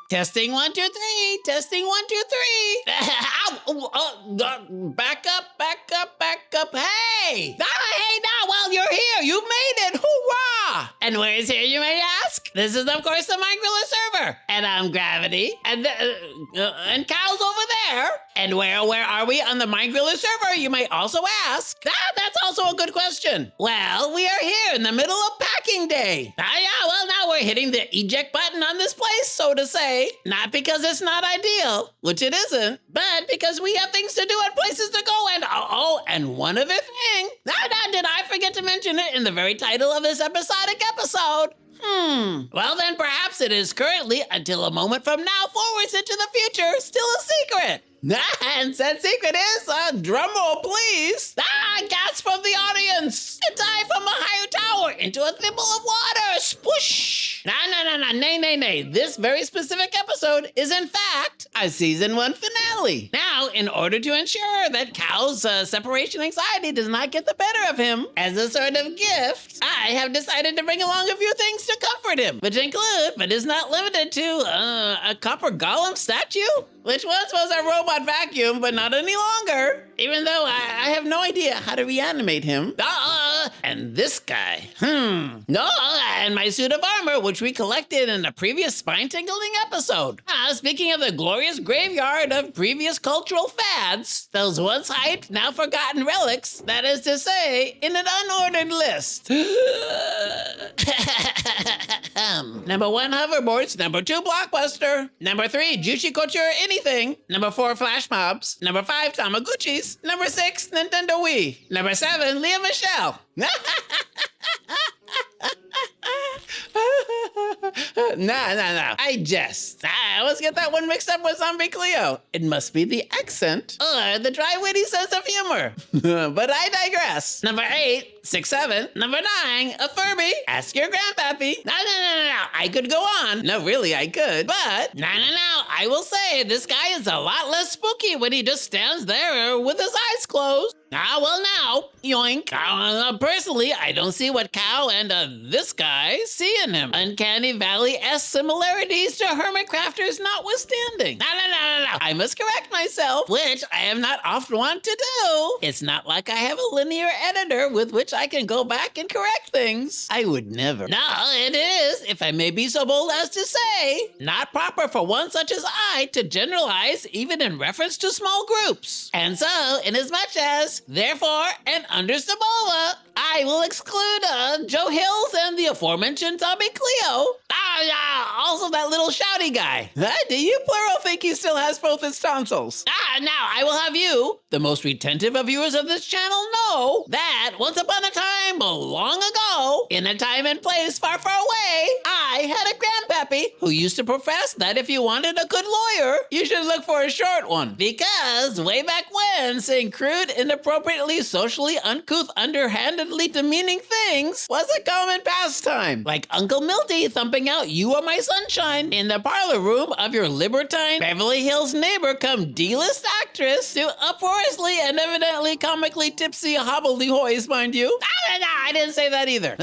Testing 1, 2, 3. Testing 1, 2, 3. Ow! Back up, back up, back up. Hey! Hey, now, well, you're here. You made it. Hoorah! And where is here, you may ask? This is, of course, the Minecraft server. And I'm Gravity. And Cow's over there. And where are we on the Minecraft server, you may also ask? That's also a good question. Well, we are here in the middle of packing day. Yeah, well, now we're hitting the eject button on this place, so to say. Not because it's not ideal, which it isn't, but because we have things to do and places to go, and and one other thing. Now, did I forget to mention it in the very title of this episodic episode? Well, then perhaps it is currently, until a moment from now forwards into the future, still a secret. And said secret is, drum roll please, gas from the audience. A dive from a higher tower into a thimble of water. Sploosh. Nay. This very specific episode is in fact a season 1 finale. Now, in order to ensure that Cow's separation anxiety does not get the better of him, as a sort of gift, I have decided to bring along a few things to comfort him, which include, but is not limited to, a copper golem statue, which once was a robot vacuum, but not any longer. Even though I have no idea how to reanimate him. And this guy. No, and my suit of armor, which we collected in a previous spine-tingling episode. Speaking of the glorious graveyard of previous cultural fads, those once hyped, now forgotten relics, that is to say, in an unordered list. Number 1, hoverboards. Number 2, blockbuster. Number 3, Juicy Couture anything. Number 4, flash mobs. Number 5, Tamagotchis. Number 6, Nintendo Wii. Number 7, Leah Michelle. No. I jest. I always get that one mixed up with Zombie Cleo. It must be the accent or the dry, witty sense of humor. But I digress. Number 8, 6, 7. Number 9, a Furby. Ask your grandpappy. No. I could go on. No, really, I could. But no. I will say this guy is a lot less spooky when he just stands there with his eyes closed. Well now, yoink. Personally, I don't see what Cow and this guy see in him. Uncanny Valley-esque similarities to hermit crafters notwithstanding. No. I must correct myself, which I am not often want to do. It's not like I have a linear editor with which I can go back and correct things. I would never. No, it is, if I may be so bold as to say, not proper for one such as I to generalize even in reference to small groups. And so, inasmuch as, therefore, and under Sabola, I will exclude Joe Hills and the aforementioned Zombie Cleo. Also that little shouty guy. Do you plural think he still has both his tonsils? Now I will have you, the most retentive of viewers of this channel, know that once upon a time, long ago, in a time and place far, far away, I had a grandpappy who used to profess that if you wanted a good lawyer, you should look for a short one. Because way back when, saying crude, inappropriately, socially uncouth, underhandedly demeaning things was a common pastime. Like Uncle Milty thumping out "You Are My Sunshine" in the parlor room of your libertine Beverly Hills neighbor come D-list actress to uproariously and evidently comically tipsy hobbledehoys, mind you. No, I didn't say that either.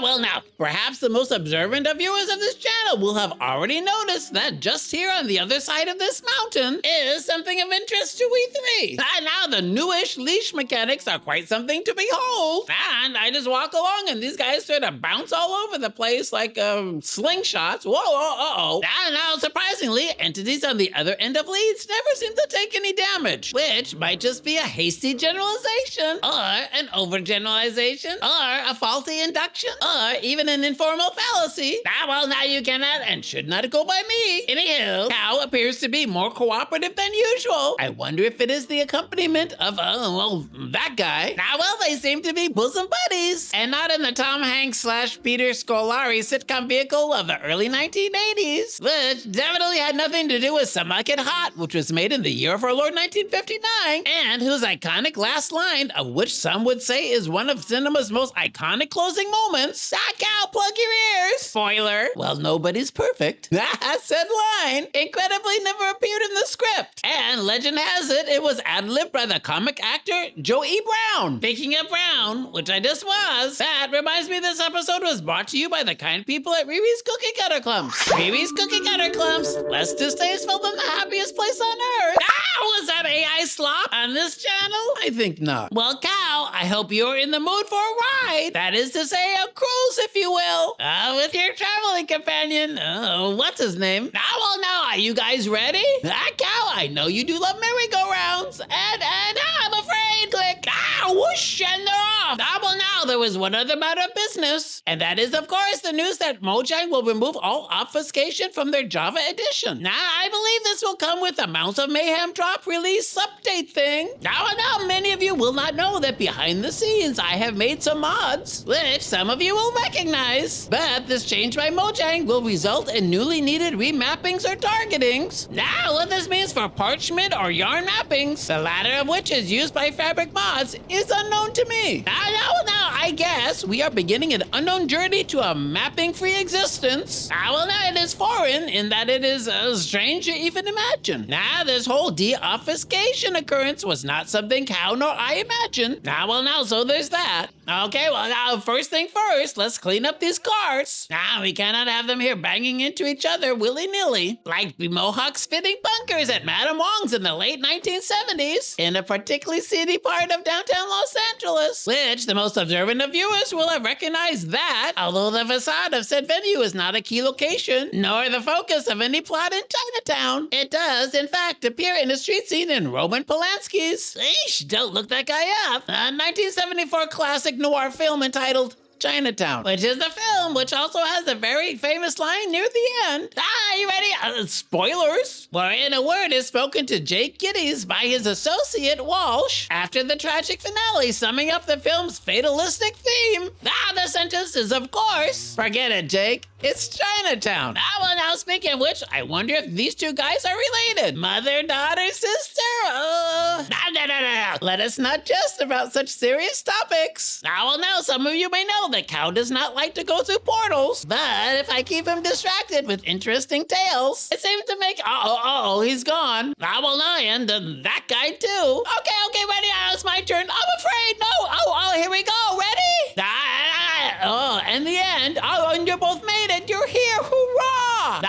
Well now, perhaps the most observant of viewers of this channel will have already noticed that just here on the other side of this mountain is something of interest to we three. Now the newish leash mechanics are quite something to behold. And I just walk along and these guys sort of bounce all over the place like slingshots. Whoa. Now, surprisingly, entities on the other end of leads never seem to take any damage, which might just be a hasty generalization, or an overgeneralization, or a faulty induction, or even an informal fallacy. Well, now you cannot and should not go by me. Anywho, Cow appears to be more cooperative than usual. I wonder if it is the accompaniment of, that guy. Well, they seem to be bosom buddies, and not in the Tom Hanks / Peter Scolari sitcom vehicle of the early 1980s, which definitely had nothing to do with Some Like It Hot, which was made in the year of our Lord 1959, and whose iconic last line, of which some would say is one of cinema's most iconic closing moments. Cow, plug your ears. Spoiler. Well, nobody's perfect. That said line incredibly never appeared in the script. And legend has it was ad-libbed by the comic actor Joey Brown. Speaking of Brown, which I just was, that reminds me this episode was brought to you by the kind people at Riri's Cookie Cutter Clumps. Riri's Cookie Cutter Clumps, less distasteful than the happiest place on earth. Was that AI slop on this channel? I think not. Well, Cow, I hope you're in the mood for a ride. That is to say, a cruise, if you will. With your traveling companion. What's his name? Well, now, are you guys ready? Cow, I know you do love merry-go-rounds. And I'm afraid, click. Whoosh, and they're off. Well, now, there was one other matter of business. And that is, of course, the news that Mojang will remove all obfuscation from their Java edition. Now, I believe this will come with a Mounts of Mayhem drop release update thing. Now, many of you will not know that behind the scenes, I have made some mods, which some of you will recognize. But this change by Mojang will result in newly needed remappings or targetings. Now, what this means for Parchment or Yarn mappings, the latter of which is used by Fabric mods, is unknown to me. Now, I guess we are beginning an unknown journey to a mapping-free existence. Now, it is foreign in that it is strange to even imagine. Now, this whole de-obfuscation occurrence was not something Cow nor I imagined. Now, so there's that. Okay, well, now, first thing first, let's clean up these carts. Now, we cannot have them here banging into each other willy-nilly, like Mohawks fitting bunkers at Madame Wong's in the late 1970s, in a particularly seedy part of downtown Los Angeles, which the most observant of viewers will have recognized that, although the facade of said venue is not a key location, nor the focus of any plot in Chinatown, it does, in fact, appear in a street scene in Roman Polanski's, don't look that guy up, a 1974 classic noir film entitled Chinatown, which is the film which also has a very famous line near the end. You ready? Spoilers. Where in a word is spoken to Jake Gittes by his associate Walsh after the tragic finale, summing up the film's fatalistic theme. The sentence is, of course, forget it, Jake. It's Chinatown. Now, speaking of which, I wonder if these two guys are related. Mother, daughter, sister? No. Let us not jest about such serious topics. Now, some of you may know that Cow does not like to go through portals, but if I keep him distracted with interesting tales, it seems to make... he's gone. And that guy too. Okay, ready? It's my turn. I'm afraid. No. Here we go. Ready? And the end. And you both made it. You're here. Hoorah!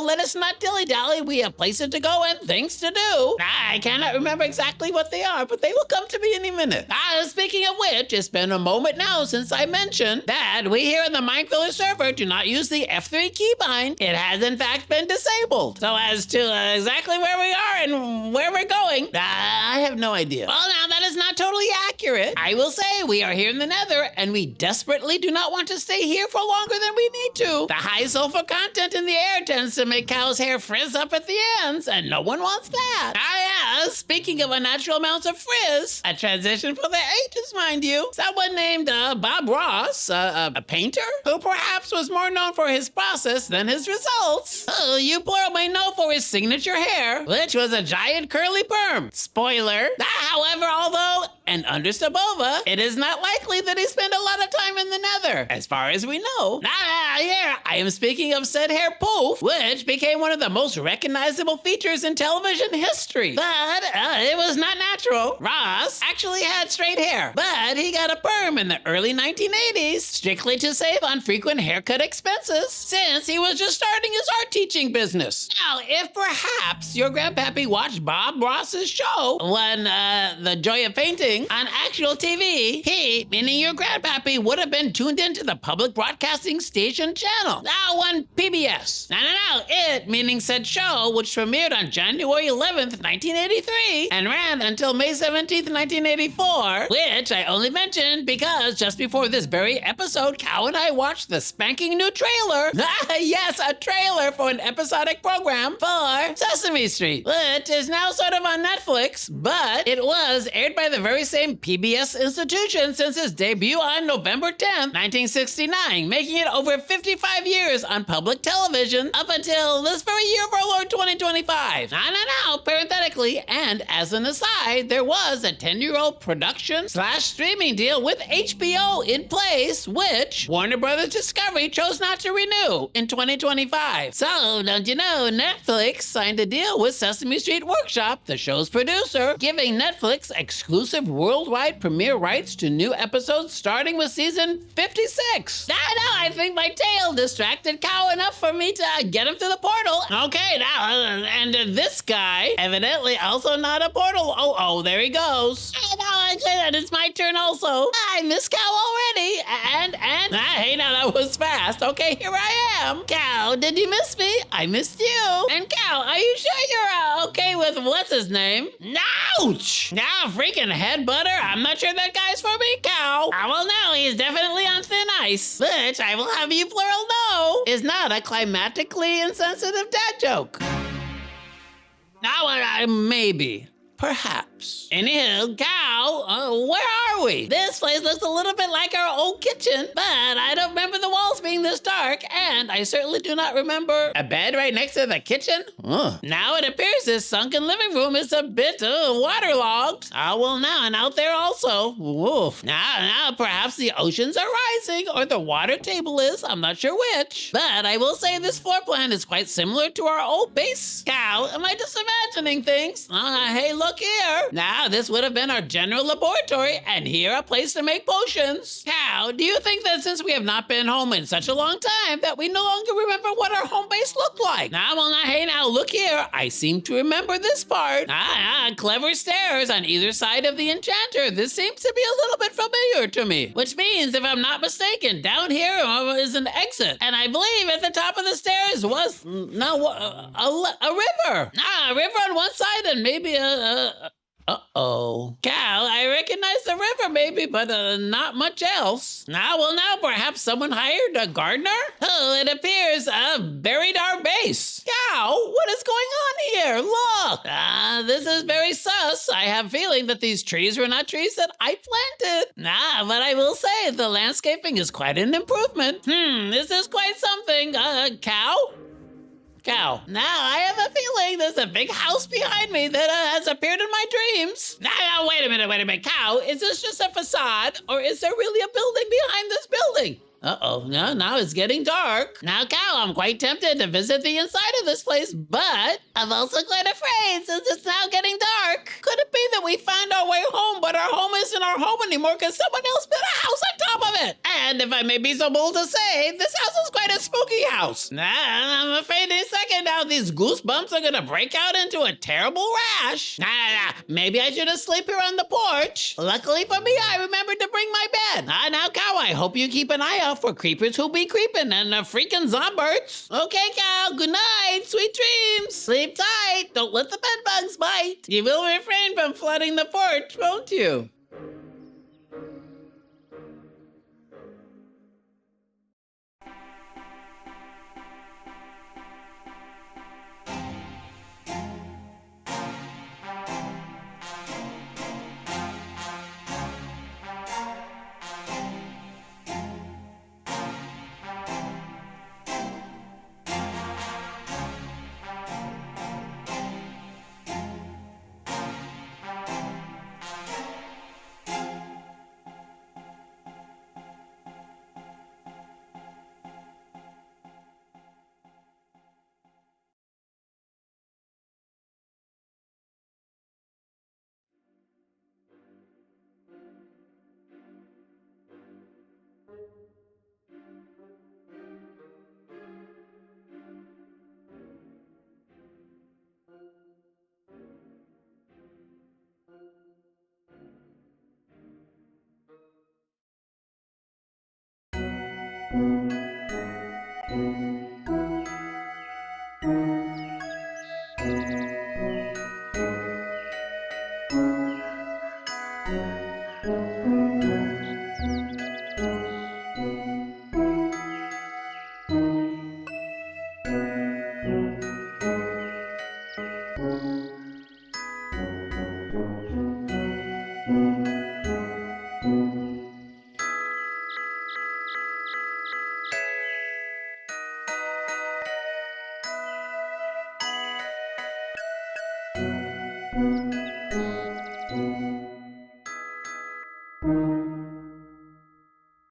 Let us not dilly-dally. We have places to go and things to do. I cannot remember exactly what they are, but they will come to me any minute. Speaking of which, it's been a moment now since I mentioned that we here in the Mindfiller server do not use the F3 keybind. It has in fact been disabled. So as to exactly where we are and where we're going, I have no idea. Well, now that is not totally accurate. I will say we are here in the Nether and we desperately do not want to stay here for longer than we need to. The high sulfur content in the air tends to make Cow's hair frizz up at the ends, and no one wants that. Speaking of unnatural amounts of frizz, a transition for the ages, mind you. Someone named Bob Ross, a painter, who perhaps was more known for his process than his results. You plural may know for his signature hair, which was a giant curly perm. Spoiler. However, although, and under Sabova, it is not likely that he spent a lot of time in the Nether, as far as we know. Here, I am speaking of said hair poof, which became one of the most recognizable features in television history. But it was not natural. Ross actually had straight hair, but he got a perm in the early 1980s, strictly to save on frequent haircut expenses, since he was just starting his art teaching business. Now, if perhaps your grandpappy watched Bob Ross's show when The Joy of Painting on actual TV, he, meaning your grandpappy, would have been tuned into the public broadcasting station channel. Now on PBS. It, meaning said show, which premiered on January 11th, 1983, and ran until May 17th, 1984, which I only mentioned because just before this very episode, Cow and I watched the spanking new trailer. Yes, a trailer for an episodic program for Sesame Street, which is now sort of on Netflix, but it was aired by the very very same PBS institution since its debut on November 10th, 1969, making it over 55 years on public television up until this very year of our Lord 2025. Now, parenthetically, and as an aside, there was a 10-year-old production/streaming deal with HBO in place, which Warner Brothers Discovery chose not to renew in 2025. So, don't you know, Netflix signed a deal with Sesame Street Workshop, the show's producer, giving Netflix exclusive worldwide premiere rights to new episodes starting with season 56. I think my tail distracted Cow enough for me to get him through the portal. Okay, and this guy, evidently also not a portal. Oh, there he goes. And it's my turn also. I miss Cow already. Hey, now that was fast. Okay, here I am. Cow, did you miss me? I missed you. And Cow, are you sure you're okay with what's his name? Ouch! Now, freaking head butter. I'm not sure that guy's for me, Cow. Well, no, he's definitely on thin ice, which I will have you plural know is not a climatically insensitive dad joke. Now, maybe. Perhaps. Anywho, Cow, where are we? This place looks a little bit like our old kitchen, but I don't remember the walls being this dark, and I certainly do not remember a bed right next to the kitchen. Now it appears this sunken living room is a bit waterlogged. And out there also. Oof. Now, perhaps the oceans are rising, or the water table is. I'm not sure which. But I will say this floor plan is quite similar to our old base. Cow, am I just imagining things? Hey, look here. Now, this would have been our general laboratory, and here a place to make potions. Cow, do you think that since we have not been home in such a long time, that we no longer remember what our home base looked like? Hey, look here. I seem to remember this part. Clever stairs on either side of the enchanter. This seems to be a little bit familiar to me. Which means, if I'm not mistaken, down here is an exit. And I believe at the top of the stairs was, a river. A river on one side and maybe uh-oh. Cow, I recognize the river maybe, but not much else. Now, perhaps someone hired a gardener? It appears buried our base. Cow, what is going on here? Look! This is very sus. I have a feeling that these trees were not trees that I planted. But I will say the landscaping is quite an improvement. This is quite something. Cow. Now, I have a feeling there's a big house behind me that has appeared in my dreams. Now, wait a minute. Cow, is this just a facade, or is there really a building behind this building? Now it's getting dark. Now, Cow, I'm quite tempted to visit the inside of this place, but I'm also quite afraid since it's now getting dark. Could it be that we found our way home, but our home isn't our home anymore because someone else built a house on top of it? And if I may be so bold to say, this house is quite a spooky house. I'm afraid in a second now these goosebumps are gonna break out into a terrible rash. Maybe I should have slept here on the porch. Luckily for me, I remembered to bring my bed. Now, Cow, I hope you keep an eye out for creepers who be creeping and freaking zombies. Okay, Cow, good night, sweet dreams. Sleep tight, don't let the bed bugs bite. You will refrain from flooding the porch, won't you?